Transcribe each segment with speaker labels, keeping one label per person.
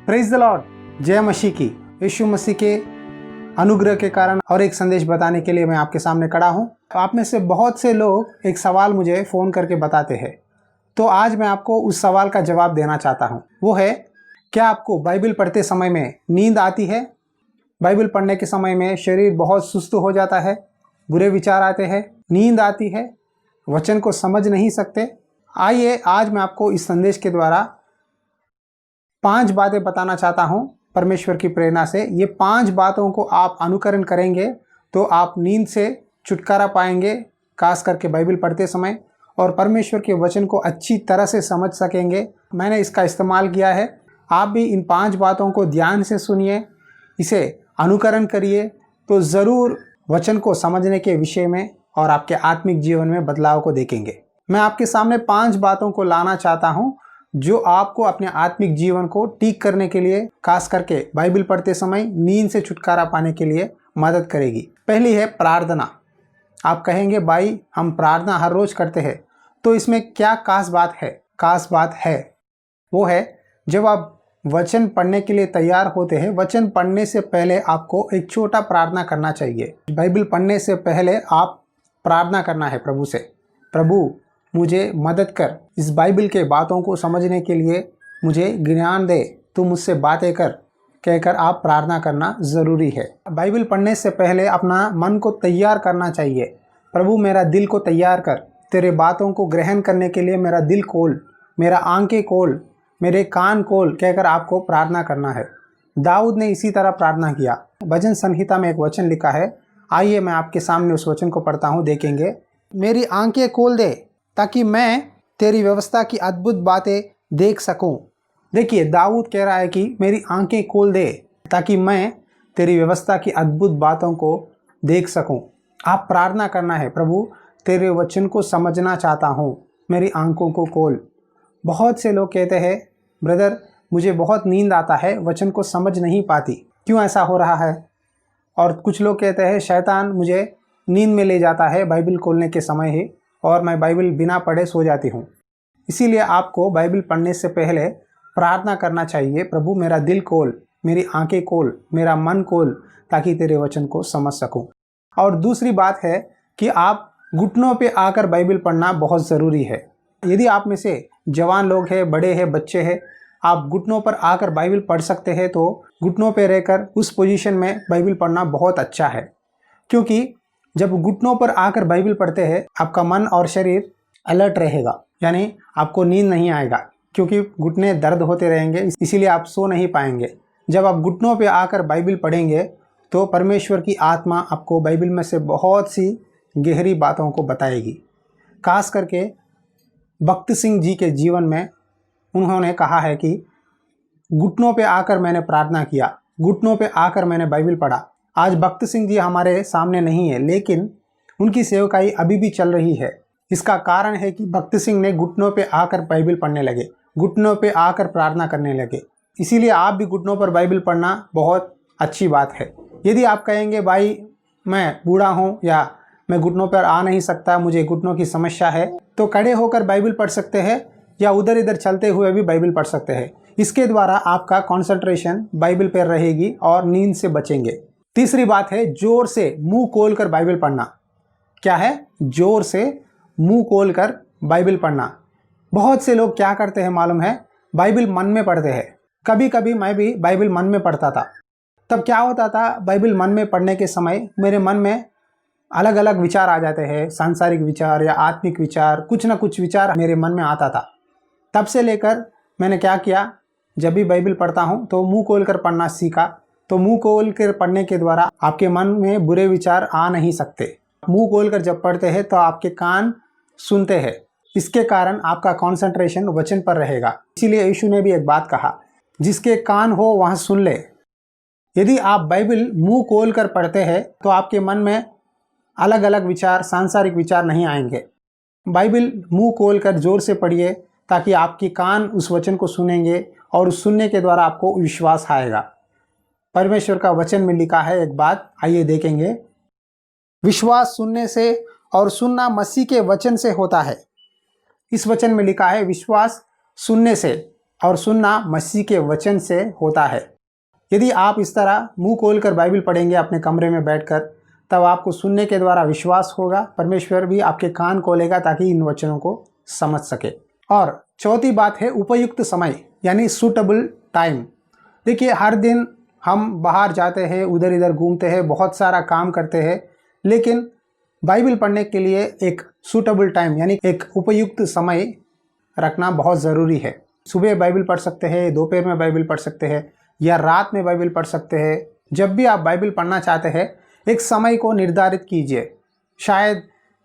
Speaker 1: Praise the Lord. जय मसीह की। यीशु मसीह के अनुग्रह के कारण और एक संदेश बताने के लिए मैं आपके सामने खड़ा हूं। आप में से बहुत से लोग एक सवाल मुझे फ़ोन करके बताते हैं, तो आज मैं आपको उस सवाल का जवाब देना चाहता हूं। वो है, क्या आपको बाइबल पढ़ते समय में नींद आती है? बाइबल पढ़ने के समय में शरीर बहुत सुस्त हो जाता है, बुरे विचार आते हैं, नींद आती है, वचन को समझ नहीं सकते? आइए आज मैं आपको इस संदेश के द्वारा 5 बातें बताना चाहता हूं परमेश्वर की प्रेरणा से। ये 5 बातों को आप अनुकरण करेंगे तो आप नींद से छुटकारा पाएंगे, खास करके बाइबल पढ़ते समय, और परमेश्वर के वचन को अच्छी तरह से समझ सकेंगे। मैंने इसका इस्तेमाल किया है। आप भी इन 5 बातों को ध्यान से सुनिए, इसे अनुकरण करिए तो ज़रूर वचन को समझने के विषय में और आपके आत्मिक जीवन में बदलाव को देखेंगे। मैं आपके सामने 5 बातों को लाना चाहता हूं जो आपको अपने आत्मिक जीवन को ठीक करने के लिए, खास करके बाइबल पढ़ते समय नींद से छुटकारा पाने के लिए मदद करेगी। पहली है प्रार्थना। आप कहेंगे, भाई हम प्रार्थना हर रोज करते हैं, तो इसमें क्या खास बात है? खास बात है वो है, जब आप वचन पढ़ने के लिए तैयार होते हैं, वचन पढ़ने से पहले आपको एक छोटा प्रार्थना करना चाहिए। बाइबल पढ़ने से पहले आप प्रार्थना करना है प्रभु से, प्रभु मुझे मदद कर, इस बाइबल के बातों को समझने के लिए मुझे ज्ञान दे, तू मुझसे बातें कर, कहकर आप प्रार्थना करना ज़रूरी है। बाइबल पढ़ने से पहले अपना मन को तैयार करना चाहिए। प्रभु मेरा दिल को तैयार कर, तेरे बातों को ग्रहण करने के लिए मेरा दिल खोल, मेरा आंखें खोल, मेरे कान खोल, कहकर आपको प्रार्थना करना है। दाऊद ने इसी तरह प्रार्थना किया। भजन संहिता में एक वचन लिखा है, आइए मैं आपके सामने उस वचन को पढ़ता हूँ, देखेंगे। मेरी आंखें खोल दे ताकि मैं तेरी व्यवस्था की अद्भुत बातें देख सकूं। देखिए, दाऊद कह रहा है कि मेरी आंखें खोल दे ताकि मैं तेरी व्यवस्था की अद्भुत बातों को देख सकूं। आप प्रार्थना करना है, प्रभु तेरे वचन को समझना चाहता हूं, मेरी आंखों को खोल। बहुत से लोग कहते हैं, ब्रदर मुझे बहुत नींद आता है, वचन को समझ नहीं पाती, क्यों ऐसा हो रहा है? और कुछ लोग कहते हैं, शैतान मुझे नींद में ले जाता है बाइबल खोलने के समय ही, और मैं बाइबल बिना पढ़े सो जाती हूँ। इसीलिए आपको बाइबल पढ़ने से पहले प्रार्थना करना चाहिए, प्रभु मेरा दिल खोल, मेरी आंखें खोल, मेरा मन खोल, ताकि तेरे वचन को समझ सकूं। और दूसरी बात है कि आप घुटनों पे आकर बाइबल पढ़ना बहुत ज़रूरी है। यदि आप में से जवान लोग हैं, बड़े हैं, बच्चे हैं, आप घुटनों पर आकर बाइबल पढ़ सकते हैं, तो घुटनों पर रहकर उस पोजीशन में बाइबल पढ़ना बहुत अच्छा है। क्योंकि जब घुटनों पर आकर बाइबल पढ़ते हैं, आपका मन और शरीर अलर्ट रहेगा, यानी आपको नींद नहीं आएगा, क्योंकि घुटने दर्द होते रहेंगे, इसीलिए आप सो नहीं पाएंगे। जब आप घुटनों पे आकर बाइबल पढ़ेंगे तो परमेश्वर की आत्मा आपको बाइबल में से बहुत सी गहरी बातों को बताएगी। खास करके भक्त सिंह जी के जीवन में उन्होंने कहा है कि घुटनों पे आकर मैंने प्रार्थना किया, घुटनों पे आकर मैंने बाइबल पढ़ा। आज भक्त सिंह जी हमारे सामने नहीं है, लेकिन उनकी सेवकाई अभी भी चल रही है। इसका कारण है कि भक्त सिंह ने घुटनों पे आकर बाइबल पढ़ने लगे, घुटनों पे आकर प्रार्थना करने लगे। इसीलिए आप भी घुटनों पर बाइबल पढ़ना बहुत अच्छी बात है। यदि आप कहेंगे, भाई मैं बूढ़ा हूँ या मैं घुटनों पर आ नहीं सकता, मुझे घुटनों की समस्या है, तो खड़े होकर बाइबल पढ़ सकते हैं या उधर इधर चलते हुए भी बाइबल पढ़ सकते हैं। इसके द्वारा आपका कंसंट्रेशन बाइबल पर रहेगी और नींद से बचेंगे। तीसरी बात है, जोर से मुंह खोलकर बाइबल पढ़ना। क्या है? जोर से मुंह खोलकर बाइबल पढ़ना। बहुत से लोग क्या करते हैं मालूम है? बाइबल मन में पढ़ते हैं। कभी कभी मैं भी बाइबल मन में पढ़ता था। तब क्या होता था, बाइबल मन में पढ़ने के समय मेरे मन में अलग अलग विचार आ जाते हैं, सांसारिक विचार या आत्मिक विचार, कुछ ना कुछ विचार मेरे मन में आता था। तब से लेकर मैंने क्या किया, जब भी बाइबल पढ़ता हूँ तो मुंह खोलकर पढ़ना सीखा। तो मुंह खोल कर पढ़ने के द्वारा आपके मन में बुरे विचार आ नहीं सकते। मुंह खोलकर जब पढ़ते हैं तो आपके कान सुनते हैं, इसके कारण आपका कंसंट्रेशन वचन पर रहेगा। इसीलिए यीशु ने भी एक बात कहा, जिसके कान हो वहाँ सुन ले। यदि आप बाइबल मुंह खोलकर पढ़ते हैं तो आपके मन में अलग अलग विचार, सांसारिक विचार नहीं आएंगे। बाइबल मुंह खोलकर जोर से पढ़िए, ताकि आपके कान उस वचन को सुनेंगे और उस सुनने के द्वारा आपको विश्वास आएगा। परमेश्वर का वचन में लिखा है एक बात, आइए देखेंगे। विश्वास सुनने से और सुनना मसीह के वचन से होता है। इस वचन में लिखा है, विश्वास सुनने से और सुनना मसीह के वचन से होता है। यदि आप इस तरह मुंह खोलकर बाइबल पढ़ेंगे अपने कमरे में बैठकर, तब आपको सुनने के द्वारा विश्वास होगा, परमेश्वर भी आपके कान खोलेगा ताकि इन वचनों को समझ सके। और चौथी बात है उपयुक्त समय, यानी सूटेबल टाइम। देखिए, हर दिन हम बाहर जाते हैं, उधर इधर घूमते हैं, बहुत सारा काम करते हैं, लेकिन बाइबल पढ़ने के लिए एक सूटेबल टाइम यानी एक उपयुक्त समय रखना बहुत ज़रूरी है। सुबह बाइबल पढ़ सकते हैं, दोपहर में बाइबल पढ़ सकते हैं, या रात में बाइबल पढ़ सकते हैं। जब भी आप बाइबल पढ़ना चाहते हैं, एक समय को निर्धारित कीजिए। शायद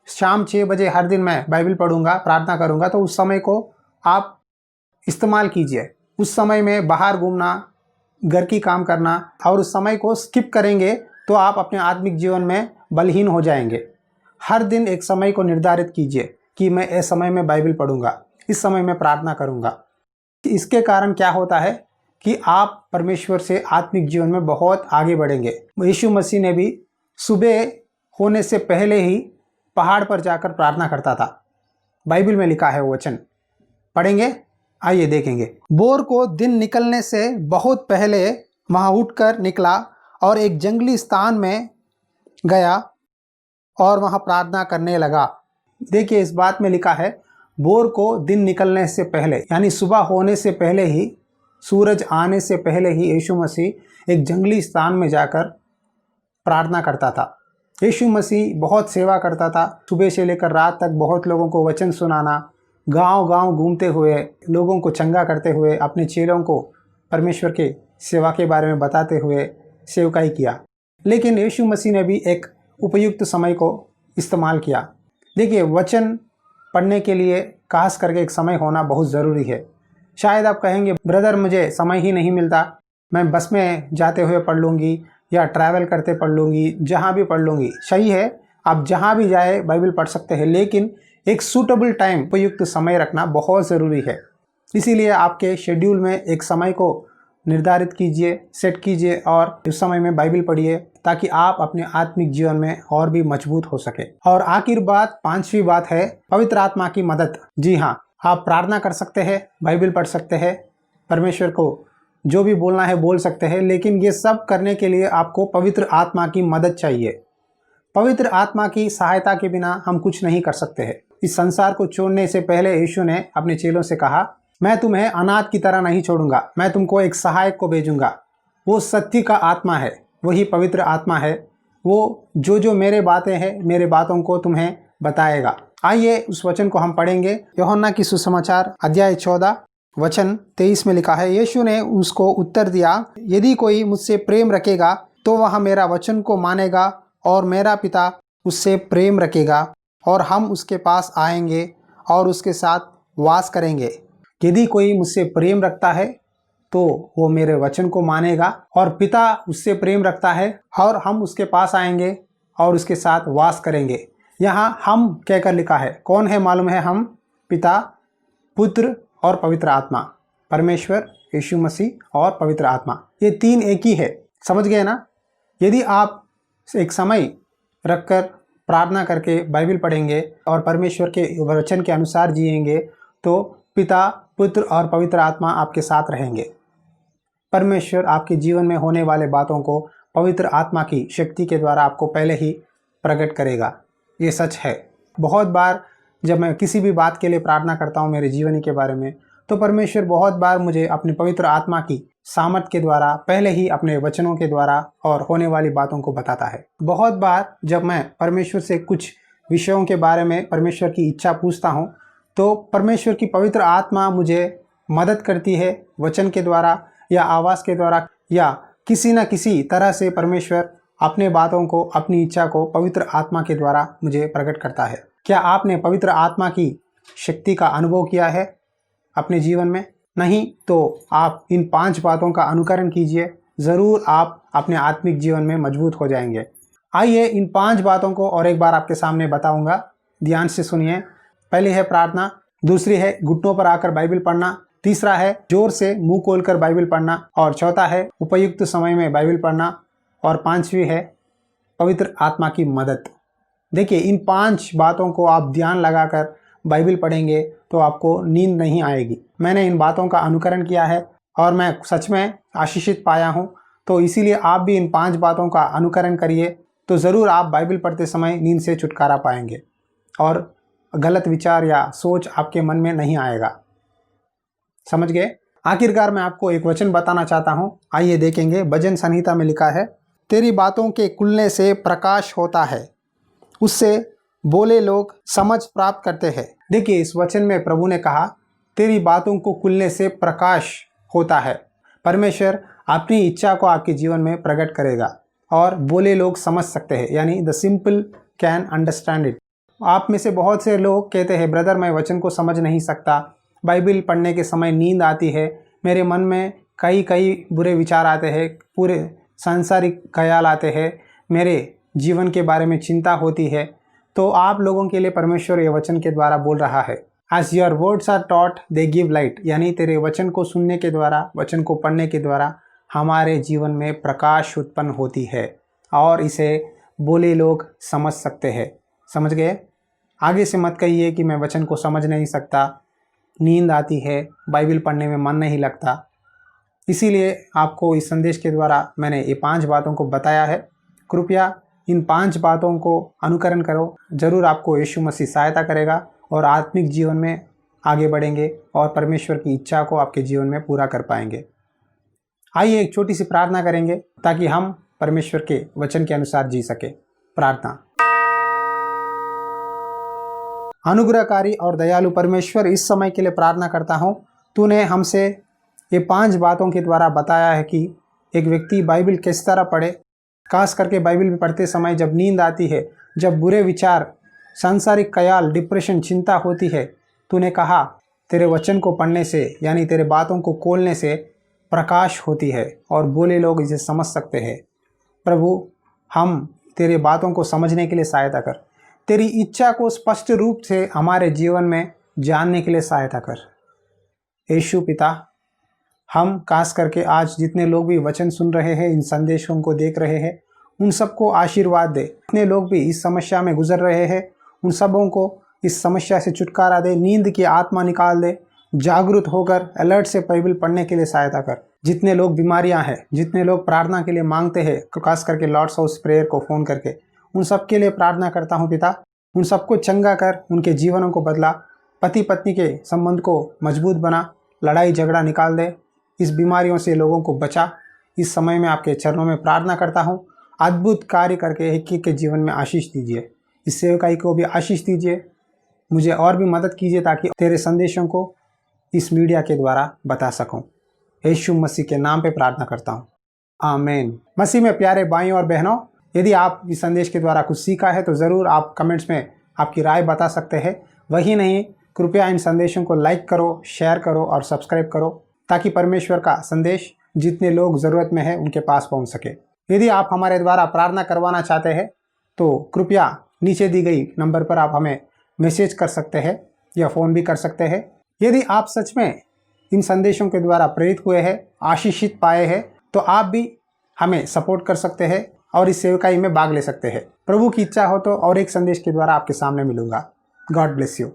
Speaker 1: शाम 6 बजे हर दिन मैं बाइबल पढ़ूंगा, प्रार्थना करूंगा, तो उस समय को आप इस्तेमाल कीजिए। उस समय में बाहर घूमना, घर की काम करना और उस समय को स्किप करेंगे तो आप अपने आत्मिक जीवन में बलहीन हो जाएंगे। हर दिन एक समय को निर्धारित कीजिए कि मैं इस समय में बाइबल पढ़ूंगा, इस समय में प्रार्थना करूंगा। इसके कारण क्या होता है कि आप परमेश्वर से आत्मिक जीवन में बहुत आगे बढ़ेंगे। यीशु मसीह ने भी सुबह होने से पहले ही पहाड़ पर जाकर प्रार्थना करता था। बाइबल में लिखा है वो वचन, पढ़ेंगे, आइए देखेंगे। बोर को दिन निकलने से बहुत पहले वहाँ उठकर निकला और एक जंगली स्थान में गया और वहाँ प्रार्थना करने लगा। देखिए, इस बात में लिखा है बोर को दिन निकलने से पहले, यानी सुबह होने से पहले ही, सूरज आने से पहले ही यीशु मसीह एक जंगली स्थान में जाकर प्रार्थना करता था। यीशु मसीह बहुत सेवा करता था, सुबह से लेकर रात तक बहुत लोगों को वचन सुनाना, गांव-गांव घूमते हुए लोगों को चंगा करते हुए, अपने चेलों को परमेश्वर के सेवा के बारे में बताते हुए सेवकाई किया। लेकिन यीशु मसीह ने भी एक उपयुक्त समय को इस्तेमाल किया। देखिए, वचन पढ़ने के लिए खास करके एक समय होना बहुत ज़रूरी है। शायद आप कहेंगे, ब्रदर मुझे समय ही नहीं मिलता, मैं बस में जाते हुए पढ़ लूँगी या ट्रैवल करते पढ़ लूँगी, जहाँ भी पढ़ लूँगी। सही है, आप जहाँ भी जाए बाइबल पढ़ सकते हैं, लेकिन एक सूटेबल टाइम, उपयुक्त समय रखना बहुत ज़रूरी है। इसीलिए आपके शेड्यूल में एक समय को निर्धारित कीजिए, सेट कीजिए और उस समय में बाइबल पढ़िए ताकि आप अपने आत्मिक जीवन में और भी मजबूत हो सके। और आखिर बात, 5वीं बात है पवित्र आत्मा की मदद। जी हाँ, आप प्रार्थना कर सकते हैं, बाइबल पढ़ सकते हैं, परमेश्वर को जो भी बोलना है बोल सकते हैं, लेकिन ये सब करने के लिए आपको पवित्र आत्मा की मदद चाहिए। पवित्र आत्मा की सहायता के बिना हम कुछ नहीं कर सकते हैं। इस संसार को छोड़ने से पहले यीशु ने अपने चेलों से कहा, मैं तुम्हें अनाथ की तरह नहीं छोड़ूंगा, मैं तुमको एक सहायक को भेजूंगा। वो सत्य का आत्मा है, वही पवित्र आत्मा है। वो जो मेरे बातें हैं, मेरे बातों को तुम्हें बताएगा। आइए उस वचन को हम पढ़ेंगे। यूहन्ना की सुसमाचार अध्याय 14 वचन 23 में लिखा है, यीशु ने उसको उत्तर दिया, यदि कोई मुझसे प्रेम रखेगा तो वह मेरा वचन को मानेगा और मेरा पिता उससे प्रेम रखेगा और हम उसके पास आएंगे और उसके साथ वास करेंगे। यदि कोई मुझसे प्रेम रखता है तो वो मेरे वचन को मानेगा और पिता उससे प्रेम रखता है और हम उसके पास आएंगे और उसके साथ वास करेंगे। यहाँ हम कहकर लिखा है, कौन है मालूम है? हम, पिता, पुत्र और पवित्र आत्मा। परमेश्वर, यीशु मसीह और पवित्र आत्मा, ये तीन एक ही है। समझ गए ना? यदि आप एक समय रखकर प्रार्थना करके बाइबल पढ़ेंगे और परमेश्वर के वचन के अनुसार जिएंगे तो पिता, पुत्र और पवित्र आत्मा आपके साथ रहेंगे। परमेश्वर आपके जीवन में होने वाले बातों को पवित्र आत्मा की शक्ति के द्वारा आपको पहले ही प्रकट करेगा। ये सच है। बहुत बार जब मैं किसी भी बात के लिए प्रार्थना करता हूँ मेरे जीवन के बारे में, तो परमेश्वर बहुत बार मुझे अपनी पवित्र आत्मा की सामर्थ के द्वारा पहले ही अपने वचनों के द्वारा और होने वाली बातों को बताता है। बहुत बार जब मैं परमेश्वर से कुछ विषयों के बारे में परमेश्वर की इच्छा पूछता हूँ तो परमेश्वर की पवित्र आत्मा मुझे मदद करती है, वचन के द्वारा या आवाज़ के द्वारा या किसी न किसी तरह से परमेश्वर अपने बातों को, अपनी इच्छा को पवित्र आत्मा के द्वारा मुझे प्रकट करता है। क्या आपने पवित्र आत्मा की शक्ति का अनुभव किया है अपने जीवन में? नहीं तो आप इन 5 बातों का अनुकरण कीजिए, ज़रूर आप अपने आत्मिक जीवन में मजबूत हो जाएंगे। आइए इन 5 बातों को और एक बार आपके सामने बताऊंगा, ध्यान से सुनिए। पहली है प्रार्थना, दूसरी है घुटनों पर आकर बाइबल पढ़ना, तीसरा है जोर से मुंह खोलकर बाइबल पढ़ना, और चौथा है उपयुक्त समय में बाइबल पढ़ना, और 5वीं है पवित्र आत्मा की मदद। देखिए, इन 5 बातों को आप ध्यान लगाकर बाइबल पढ़ेंगे तो आपको नींद नहीं आएगी। मैंने इन बातों का अनुकरण किया है और मैं सच में आशीषित पाया हूँ। तो इसीलिए आप भी इन 5 बातों का अनुकरण करिए, तो ज़रूर आप बाइबल पढ़ते समय नींद से छुटकारा पाएंगे और गलत विचार या सोच आपके मन में नहीं आएगा। समझ गए? आखिरकार मैं आपको एक वचन बताना चाहता हूँ, आइए देखेंगे। भजन संहिता में लिखा है, तेरी बातों के खुलने से प्रकाश होता है, उससे बोले लोग समझ प्राप्त करते हैं। देखिए, इस वचन में प्रभु ने कहा तेरी बातों को खुलने से प्रकाश होता है। परमेश्वर अपनी इच्छा को आपके जीवन में प्रकट करेगा और बोले लोग समझ सकते हैं, यानी the simple can understand it. आप में से बहुत से लोग कहते हैं, ब्रदर मैं वचन को समझ नहीं सकता, बाइबल पढ़ने के समय नींद आती है, मेरे मन में कई बुरे विचार आते हैं, पूरे सांसारिक ख्याल आते हैं, मेरे जीवन के बारे में चिंता होती है। तो आप लोगों के लिए परमेश्वर ये वचन के द्वारा बोल रहा है, As your words are taught, they give light, यानी तेरे वचन को सुनने के द्वारा, वचन को पढ़ने के द्वारा हमारे जीवन में प्रकाश उत्पन्न होती है और इसे बोले लोग समझ सकते हैं। समझ गए? आगे से मत कहिए कि मैं वचन को समझ नहीं सकता, नींद आती है, बाइबल पढ़ने में मन नहीं लगता। इसीलिए आपको इस संदेश के द्वारा मैंने ये 5 बातों को बताया है। कृपया इन 5 बातों को अनुकरण करो, ज़रूर आपको यीशु मसीह सहायता करेगा और आत्मिक जीवन में आगे बढ़ेंगे और परमेश्वर की इच्छा को आपके जीवन में पूरा कर पाएंगे। आइए एक छोटी सी प्रार्थना करेंगे ताकि हम परमेश्वर के वचन के अनुसार जी सके। प्रार्थना। अनुग्रहकारी और दयालु परमेश्वर, इस समय के लिए प्रार्थना करता हूँ, तूने हमसे ये 5 बातों के द्वारा बताया है कि एक व्यक्ति बाइबल किस तरह पढ़े। खास करके बाइबल पढ़ते समय जब नींद आती है, जब बुरे विचार, सांसारिक ख्याल, डिप्रेशन, चिंता होती है, तूने कहा तेरे वचन को पढ़ने से, यानी तेरे बातों को खोलने से प्रकाश होती है और बोले लोग इसे समझ सकते हैं। प्रभु, हम तेरे बातों को समझने के लिए सहायता कर, तेरी इच्छा को स्पष्ट रूप से हमारे जीवन में जानने के लिए सहायता कर। यीशु पिता, हम खास करके आज जितने लोग भी वचन सुन रहे हैं, इन संदेशों को देख रहे हैं, उन सबको आशीर्वाद दे। जितने लोग भी इस समस्या में गुजर रहे हैं, उन सबों को इस समस्या से छुटकारा दे, नींद की आत्मा निकाल दे, जागरूक होकर अलर्ट से बाइबल पढ़ने के लिए सहायता कर। जितने लोग बीमारियां हैं, जितने लोग प्रार्थना के लिए मांगते हैं, खास करके लॉर्ड्स हाउस प्रेयर को फ़ोन करके, उन सब के लिए प्रार्थना करता हूं पिता, उन सबको चंगा कर, उनके जीवनों को बदला, पति पत्नी के संबंध को मजबूत बना, लड़ाई झगड़ा निकाल दे, इस बीमारियों से लोगों को बचा। इस समय में आपके चरणों में प्रार्थना करता हूँ, अद्भुत कार्य करके एक के जीवन में आशीष दीजिए। इस सेवकाई को भी आशीष दीजिए, मुझे और भी मदद कीजिए ताकि तेरे संदेशों को इस मीडिया के द्वारा बता सकूं। यीशु मसीह के नाम पे प्रार्थना करता हूं, आमीन। मसीह में प्यारे भाइयों और बहनों, यदि आप इस संदेश के द्वारा कुछ सीखा है तो ज़रूर आप कमेंट्स में आपकी राय बता सकते हैं। वही नहीं, कृपया इन संदेशों को लाइक करो, शेयर करो और सब्सक्राइब करो ताकि परमेश्वर का संदेश जितने लोग ज़रूरत में है उनके पास पहुंच सके। यदि आप हमारे द्वारा प्रार्थना करवाना चाहते हैं तो कृपया नीचे दी गई नंबर पर आप हमें मैसेज कर सकते हैं या फ़ोन भी कर सकते हैं। यदि आप सच में इन संदेशों के द्वारा प्रेरित हुए हैं, आशीषित पाए हैं, तो आप भी हमें सपोर्ट कर सकते हैं और इस सेवकाई में भाग ले सकते हैं। प्रभु की इच्छा हो तो और एक संदेश के द्वारा आपके सामने मिलूंगा। God bless you.